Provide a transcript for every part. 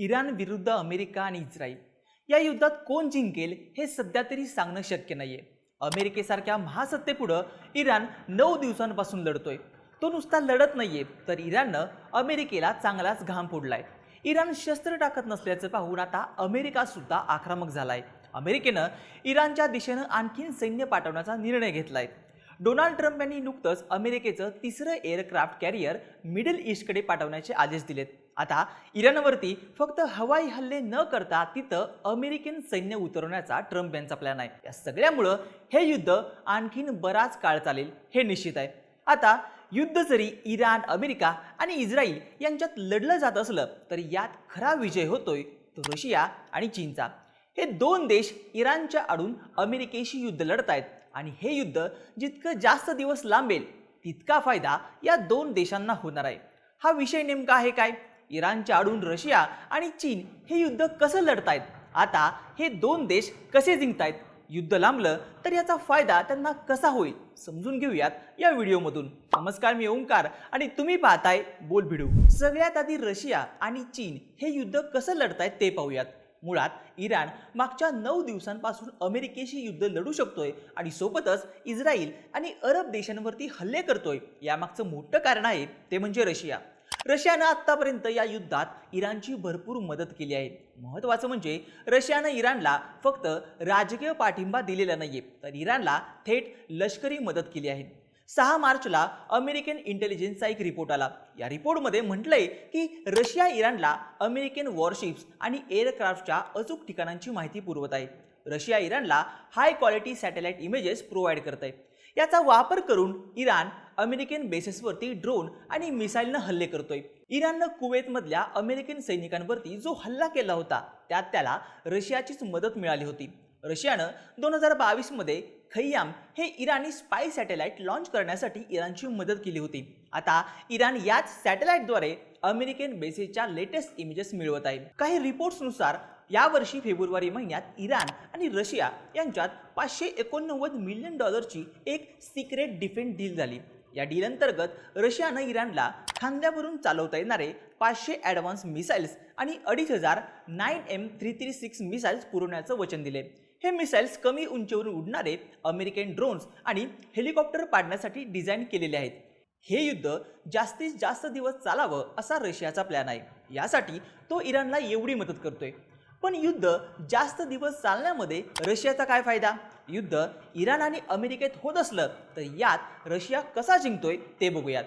Iran विरुद्ध America आणि Israel या युद्धात कोण जिंकेल हे सध्या तरी सांगणं शक्य नाहीये। अमेरिकेसारख्या महासत्तेपुढं इराण 9 दिवसांपासून लढतोय। तो नुसता लढत नाहीये, तर इराणनं अमेरिकेला चांगलाच घाम फोडलाय। इराण शस्त्र टाकत नसल्याचं पाहून आता अमेरिका सुद्धा आक्रमक झालाय। अमेरिकेनं इराणच्या दिशेनं आणखीन सैन्य पाठवण्याचा निर्णय घेतलाय। डोनाल्ड ट्रम्प यांनी नुकतंच अमेरिकेचं तिसरं एअरक्राफ्ट कॅरियर मिडल ईस्टकडे पाठवण्याचे आदेश दिलेत। आता इराणवरती फक्त हवाई हल्ले न करता तिथं अमेरिकन सैन्य उतरवण्याचा ट्रम्प यांचा प्लॅन आहे। या सगळ्यामुळं हे युद्ध आणखीन बराच काळ चालेल हे निश्चित आहे। आता युद्ध जरी इराण, अमेरिका आणि इस्रायल यांच्यात लढलं जात असलं तरी यात खरा विजय होतोय तो रशिया आणि चीनचा। हे दोन देश इराणच्या आडून अमेरिकेशी युद्ध लढतायत आणि हे युद्ध जितकं जास्त दिवस लांबेल तितका फायदा या दोन देशांना होणार आहे। हा विषय नेमका आहे काय? इराणच्या आडून रशिया आणि चीन हे युद्ध कसं लढतायत? आता हे दोन देश कसे जिंकतायत? युद्ध लांबलं तर याचा फायदा त्यांना कसा होईल समजून घेऊयात या व्हिडिओमधून। नमस्कार, मी ओंकार आणि तुम्ही पाहताय बोल भिडू। सगळ्यात आधी रशिया आणि चीन हे युद्ध कसं लढतायत ते पाहूयात। मुळात इराण मागच्या 9 दिवसांपासून अमेरिकेशी युद्ध लढू शकतोय आणि सोबतच इस्रायल आणि अरब देशांवरती हल्ले करतोय। यामागचं मोठं कारण आहे ते म्हणजे रशिया। रशियानं आतापर्यंत या युद्धात इराणची भरपूर मदत केली आहे। महत्त्वाचं म्हणजे रशियानं इराणला फक्त राजकीय पाठिंबा दिलेला नाहीये, तर इराणला थेट लष्करी मदत केली आहे। 6 मार्चला अमेरिकन इंटेलिजन्सचा एक रिपोर्ट आला। या रिपोर्टमध्ये म्हटलंय की रशिया इराणला अमेरिकन वॉरशिप्स आणि एअरक्राफ्टच्या अचूक ठिकाणांची माहिती पुरवत आहे। रशिया इराणला high quality satellite images provide करत आहे। याचा वापर करून इराण अमेरिकन बेसेसवरती ड्रोन आणि मिसाईलनं हल्ले करतोय। इराणनं कुवेतमधल्या अमेरिकन सैनिकांवरती जो हल्ला केला होता त्यात त्याला रशियाचीच मदत मिळाली होती। रशियानं 2022 मध्ये खय्याम हे इराणी स्पाय सॅटेलाइट लॉन्च करण्यासाठी इराणची मदत केली होती। आता इराण याच सॅटेलाइटद्वारे अमेरिकन बेसेसच्या लेटेस्ट इमेजेस मिळवत आहे। काही रिपोर्ट्सनुसार यावर्षी फेब्रुवारी महिन्यात इराण आणि रशिया यांच्यात $589 मिलियन एक सिक्रेट डिफेन्स डील झाली। या डील अंतर्गत रशियानं इराणला खांद्यावरून चालवता येणारे 500 ॲडव्हान्स मिसाईल्स आणि 2500 9M336 मिसाईल्स पुरवण्याचं वचन दिले। हे मिसाईल्स कमी उंचीवरून उडणारे अमेरिकन ड्रोन्स आणि हेलिकॉप्टर पाडण्यासाठी डिझाईन केलेले आहेत। हे युद्ध जास्तीत जास्त दिवस चालावं असा रशियाचा प्लॅन आहे। यासाठी तो इराणला एवढी मदत करतोय। पण युद्ध जास्त दिवस चालण्यामध्ये रशियाचा काय फायदा? युद्ध इराण आणि अमेरिकेत होत असलं तर यात रशिया कसा जिंकतोय ते बघूयात।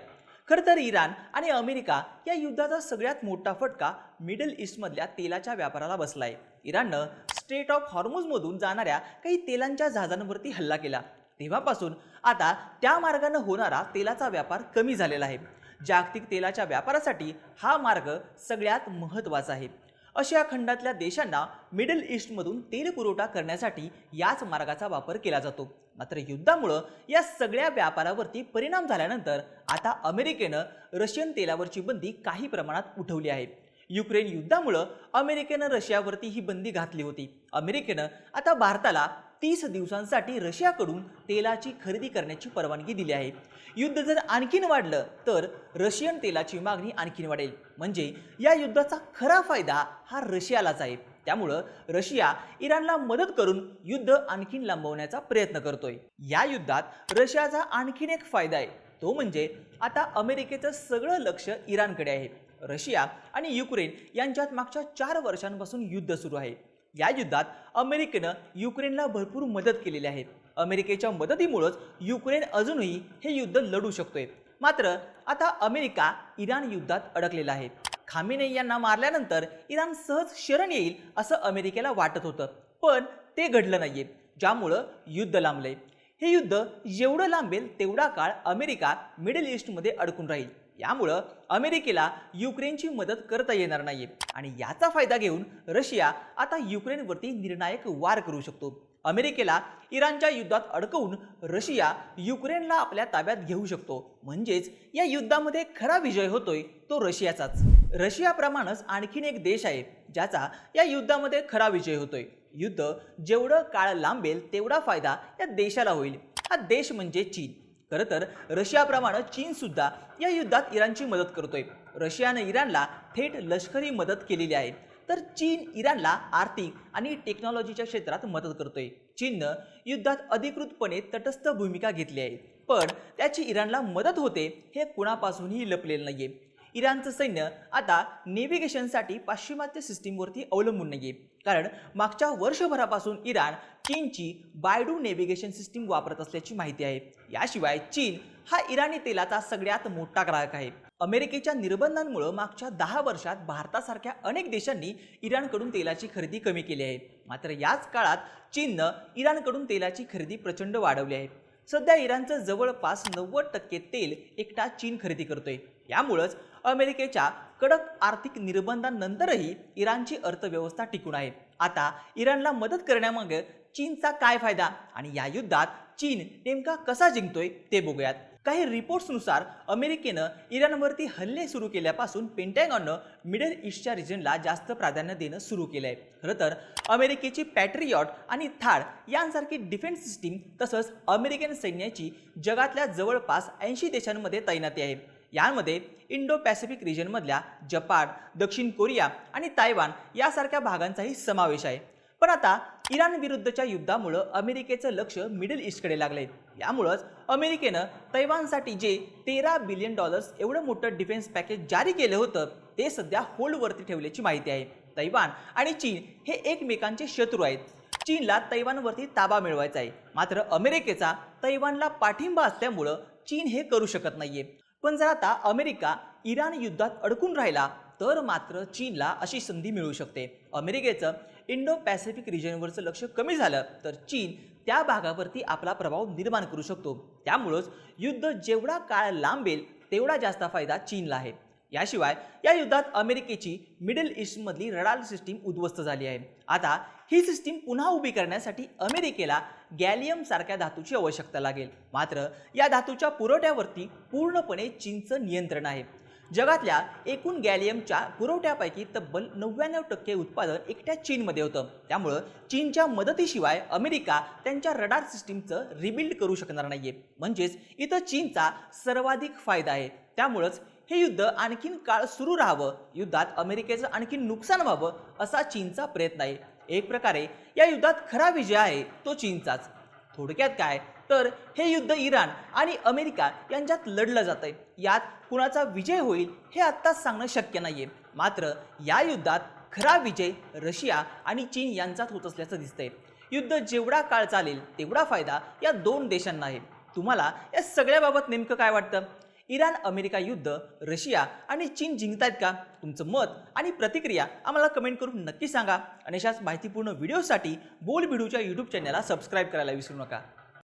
खरं तर इराण आणि अमेरिका या युद्धाचा सगळ्यात मोठा फटका मिडल ईस्टमधल्या तेलाच्या व्यापाराला बसलाय। इराणनं स्ट्रेट ऑफ हॉर्मुझमधून जाणाऱ्या काही तेलांच्या जहाजांवरती हल्ला केला। तेव्हापासून आता त्या मार्गाने होणारा तेलाचा व्यापार कमी झालेला आहे। जागतिक तेलाच्या व्यापारासाठी हा मार्ग सगळ्यात महत्त्वाचा आहे। आशिया खंडातल्या देशांना मिडल ईस्टमधून तेल पुरवठा करण्यासाठी याच मार्गाचा वापर केला जातो। मात्र युद्धामुळे या सगळ्या व्यापारावरती परिणाम झाल्यानंतर आता अमेरिकेनं रशियन तेलावरची बंदी काही प्रमाणात उठवली आहे। युक्रेन युद्धामुळे अमेरिकेनं रशियावरती ही बंदी घातली होती। अमेरिकेनं आता भारताला 30 दिवसांसाठी रशियाकडून तेलाची खरेदी करण्याची परवानगी दिली आहे। युद्ध जर आणखीन वाढलं तर रशियन तेलाची मागणी आणखीन वाढेल। म्हणजे या युद्धाचा खरा फायदा हा रशियालाच आहे। त्यामुळं रशिया इराणला मदत करून युद्ध आणखीन लांबवण्याचा प्रयत्न करतोय। या युद्धात रशियाचा आणखीन एक फायदा आहे, तो म्हणजे आता अमेरिकेचं सगळं लक्ष इराणकडे आहे। रशिया आणि युक्रेन यांच्यात मागच्या 4 वर्षांपासून युद्ध सुरू आहे। या युद्धात अमेरिकेनं युक्रेनला भरपूर मदत केलेली आहे। अमेरिकेच्या मदतीमुळेच युक्रेन अजूनही हे युद्ध लढू शकतोय। मात्र आता अमेरिका इराण युद्धात अडकलेला आहे। खामेनेई यांना मारल्यानंतर इराण सहज शरण येईल असं अमेरिकेला वाटत होतं, पण ते घडलं नाहीये, ज्यामुळं युद्ध लांबलंय। हे युद्ध जेवढं लांबेल तेवढा काळ अमेरिका मिडल ईस्टमध्ये अडकून राहील। यामुळं अमेरिकेला युक्रेनची मदत करता येणार नाहीये आणि याचा फायदा घेऊन रशिया आता युक्रेनवरती निर्णायक वार करू शकतो। अमेरिकेला इराणच्या युद्धात अडकवून रशिया युक्रेनला आपल्या ताब्यात घेऊ शकतो। म्हणजेच या युद्धामध्ये खरा विजय होतोय तो रशियाचाच। रशियाप्रमाणेच आणखीन एक देश आहे ज्याचा या युद्धामध्ये खरा विजय होतोय। युद्ध जेवढं काळ लांबेल तेवढा फायदा या देशाला होईल। हा देश म्हणजे चीन। खरं तर रशियाप्रमाणे चीन सुद्धा या युद्धात इराणची मदत करतोय। रशियाने इराणला थेट लष्करी मदत केलेली आहे। तर चीन इराणला आर्थिक आणि टेक्नॉलॉजीच्या क्षेत्रात मदत करतोय. चीननं युद्धात अधिकृतपणे तटस्थ भूमिका घेतली आहे, पण त्याची इराणला मदत होते हे कुणापासूनही लपलेलं नाहीये. इराणचं सैन्य आता नेव्हिगेशनसाठी पाश्चिमात्य सिस्टीमवरती अवलंबून नाहीये, कारण मागच्या वर्षभरापासून इराण चीनची बायडू नेव्हिगेशन सिस्टीम वापरत असल्याची माहिती आहे. याशिवाय चीन हा इराणी तेलाचा सगळ्यात मोठा ग्राहक आहे. अमेरिकेच्या निर्बंधांमुळे मागच्या 10 वर्षात भारतासारख्या अनेक देशांनी इराणकडून तेलाची खरेदी कमी केली आहे. मात्र याच काळात चीननं इराणकडून तेलाची खरेदी प्रचंड वाढवली आहे. सध्या इराणचं जवळपास 90% तेल एकटा चीन खरेदी करतोय. यामुळेच अमेरिकेच्या कडक आर्थिक निर्बंधांनंतरही इराणची अर्थव्यवस्था टिकून आहे. आता इराणला मदत करण्यामागे चीनचा काय फायदा आणि या युद्धात चीन नेमका कसा जिंकतोय ते बघूयात. काही रिपोर्ट्सनुसार अमेरिकेनं इराणवरती हल्ले सुरू केल्यापासून पेंटॅगॉननं मिडल ईस्टच्या रिजनला जास्त प्राधान्य देणं सुरू केलं आहे. खरं तर अमेरिकेची पॅट्रियॉट आणि थाड यांसारखी डिफेन्स सिस्टीम तसंच अमेरिकन सैन्याची जगातल्या जवळपास 80 देशांमध्ये तैनाती आहे. यामध्ये इंडो पॅसिफिक रिजनमधल्या जपान, दक्षिण कोरिया आणि तायवान यासारख्या भागांचाही समावेश आहे. पण आता इराण विरुद्धच्या युद्धामुळे अमेरिकेचं लक्ष मिडल ईस्टकडे लागलंय. यामुळेच अमेरिकेनं तैवानसाठी जे $13 बिलियन एवढं मोठं डिफेन्स पॅकेज जारी केलं होतं ते सध्या होल्डवरती ठेवल्याची माहिती आहे. तैवान आणि चीन हे एकमेकांचे शत्रू आहेत. चीनला तैवानवरती ताबा मिळवायचा आहे, मात्र अमेरिकेचा तैवानला पाठिंबा असल्यामुळं चीन हे करू शकत नाहीये. पण जर आता अमेरिका इराण युद्धात अडकून राहिला तर मात्र चीनला अशी संधी मिळू शकते. अमेरिकेचं इंडो पॅसिफिक रिजनवरचं लक्ष कमी झालं तर चीन त्या भागावरती आपला प्रभाव निर्माण करू शकतो. त्यामुळंच युद्ध जेवढा काळ लांबेल तेवढा जास्त फायदा चीनला आहे. याशिवाय या युद्धात अमेरिकेची मिडल ईस्टमधली रडार सिस्टीम उद्ध्वस्त झाली आहे. आता ही सिस्टीम पुन्हा उभी करण्यासाठी अमेरिकेला गॅलियम सारख्या धातूची आवश्यकता लागेल. मात्र या धातूच्या पुरवठ्यावरती पूर्णपणे चीनचं नियंत्रण आहे. जगातल्या एकूण गॅलियमच्या पुरवठ्यापैकी तब्बल 99% उत्पादन एकट्या चीनमध्ये होतं. त्यामुळं चीनच्या मदतीशिवाय अमेरिका त्यांच्या रडार सिस्टीमचं रिबिल्ड करू शकणार नाहीये. म्हणजेच इथं चीनचा सर्वाधिक फायदा आहे. त्यामुळंच हे युद्ध आणखीन काळ सुरू राहावं, युद्धात अमेरिकेचं आणखीन नुकसान व्हावं असा चीनचा प्रयत्न आहे. एक प्रकारे या युद्धात खरा विजय आहे तो चीनचाच. थोडक्यात काय तर हे युद्ध इराण आणि अमेरिका यांच्यात लढलं जातंय. यात कुणाचा विजय होईल हे आत्ताच सांगणं शक्य नाहीये. मात्र या युद्धात खरा विजय रशिया आणि चीन यांच्यात होत असल्याचं दिसतंय. युद्ध जेवढा काळ चालेल तेवढा फायदा या दोन देशांना आहे. तुम्हाला या सगळ्याबाबत नेमकं काय वाटतं? इराण अमेरिका युद्ध रशिया आणि चीन जिंकतायत का? तुमचं मत आणि प्रतिक्रिया आम्हाला कमेंट करून नक्की सांगा. आणि अशाच माहितीपूर्ण व्हिडिओसाठी बोल भिडूच्या यूट्यूब चॅनलला सबस्क्राईब करायला विसरू नका.